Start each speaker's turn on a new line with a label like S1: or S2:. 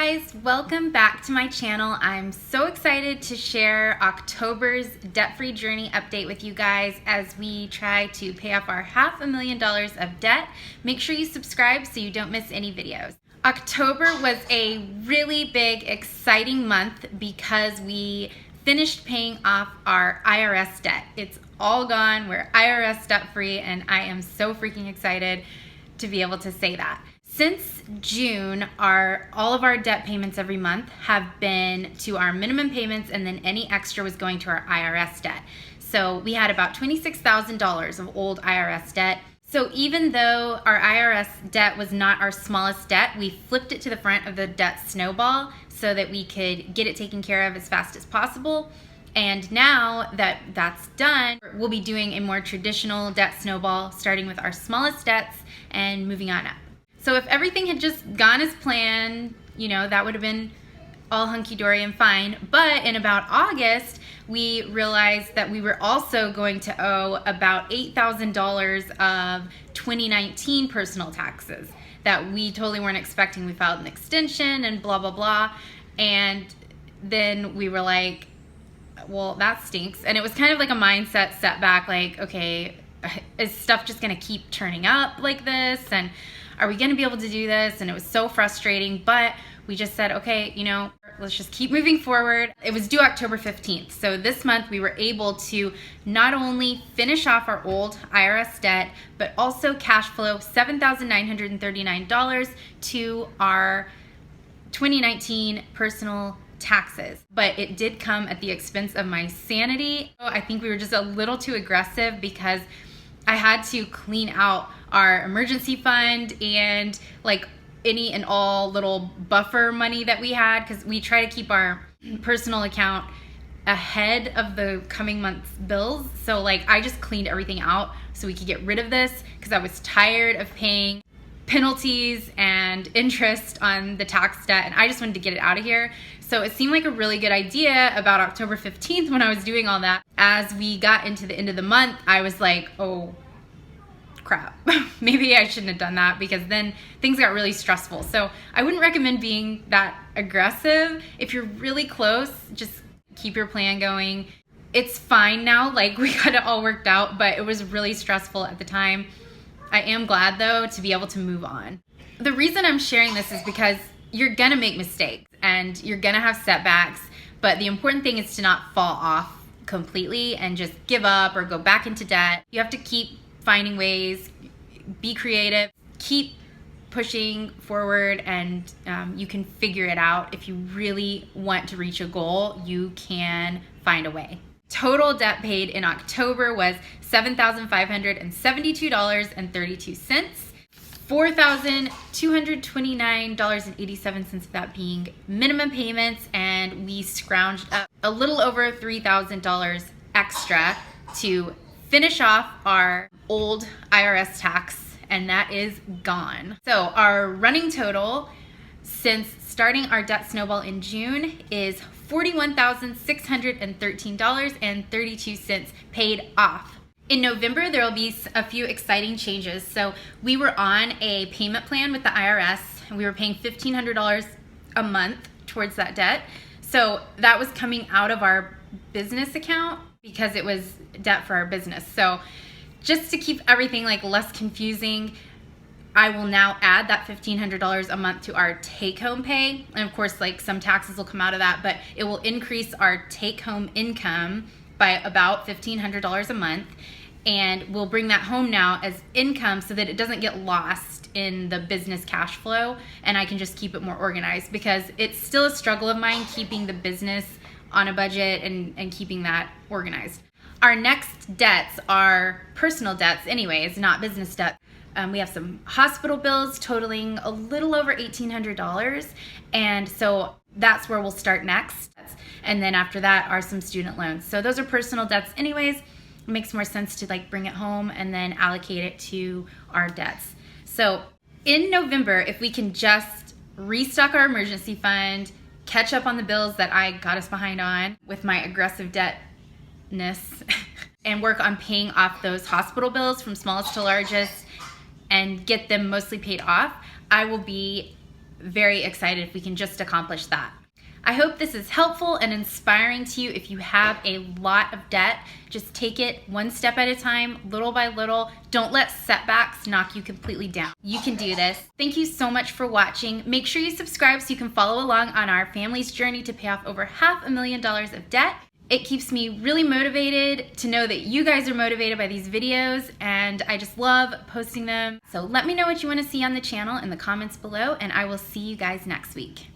S1: guys, welcome back to my channel. I'm so excited to share October's debt-free journey update with you guys as we try to pay off our $500,000 of debt. Make sure you subscribe so you don't miss any videos. October was a really big, exciting month because we finished paying off our IRS debt. It's all gone. We're IRS debt-free, and I am so freaking excited to be able to say that. Since June, all of our debt payments every month have been to our minimum payments, and then any extra was going to our IRS debt. So we had about $26,000 of old IRS debt. So even though our IRS debt was not our smallest debt, we flipped it to the front of the debt snowball so that we could get it taken care of as fast as possible. And now that that's done, we'll be doing a more traditional debt snowball, starting with our smallest debts and moving on up. So if everything had just gone as planned, that would have been all hunky-dory and fine. But in about August, we realized that we were also going to owe about $8,000 of 2019 personal taxes that we totally weren't expecting. We filed an extension and blah, blah, blah. And then we were like, well, that stinks. And it was kind of like a mindset setback, like, okay, is stuff just gonna keep turning up like this? And are we gonna be able to do this? And it was so frustrating, but we just said, okay, let's just keep moving forward. It was due October 15th. So this month we were able to not only finish off our old IRS debt, but also cash flow $7,939 to our 2019 personal taxes. But it did come at the expense of my sanity. I think we were just a little too aggressive because I had to clean out our emergency fund and like any and all little buffer money that we had, because we try to keep our personal account ahead of the coming month's bills. So like I just cleaned everything out so we could get rid of this because I was tired of paying penalties and interest on the tax debt, and I just wanted to get it out of here. So it seemed like a really good idea about October 15th when I was doing all that. As we got into the end of the month, I was like, oh crap, maybe I shouldn't have done that, because then things got really stressful. So I wouldn't recommend being that aggressive. If you're really close, just keep your plan going. It's fine now, like we got it all worked out, but it was really stressful at the time. I am glad though to be able to move on. The reason I'm sharing this is because you're gonna make mistakes and you're gonna have setbacks, but the important thing is to not fall off completely and just give up or go back into debt. You have to keep finding ways, be creative, keep pushing forward, and you can figure it out. If you really want to reach a goal, you can find a way. Total debt paid in October was $7,572.32, $4,229.87 of that being minimum payments, and we scrounged up a little over $3,000 extra to finish off our old IRS tax, and that is gone. So our running total since starting our debt snowball in June is $41,613.32 paid off. In November, there will be a few exciting changes. So we were on a payment plan with the IRS, and we were paying $1,500 a month towards that debt. So that was coming out of our business account because it was debt for our business. So just to keep everything like less confusing, I will now add that $1,500 a month to our take-home pay. And of course, like some taxes will come out of that, but it will increase our take-home income by about $1,500 a month. And we'll bring that home now as income so that it doesn't get lost in the business cash flow, and I can just keep it more organized, because it's still a struggle of mine keeping the business on a budget and keeping that organized. Our next debts are personal debts anyways, not business debt. We have some hospital bills totaling a little over $1,800, and so that's where we'll start next. And then after that are some student loans. So those are personal debts anyways. It makes more sense to like bring it home and then allocate it to our debts. So in November, if we can just restock our emergency fund, catch up on the bills that I got us behind on with my aggressive debtness, and work on paying off those hospital bills from smallest to largest and get them mostly paid off, I will be very excited if we can just accomplish that. I hope this is helpful and inspiring to you. If you have a lot of debt, just take it one step at a time, little by little. Don't let setbacks knock you completely down. You can do this. Thank you so much for watching. Make sure you subscribe so you can follow along on our family's journey to pay off over $500,000 of debt. It keeps me really motivated to know that you guys are motivated by these videos, and I just love posting them. So let me know what you want to see on the channel in the comments below, and I will see you guys next week.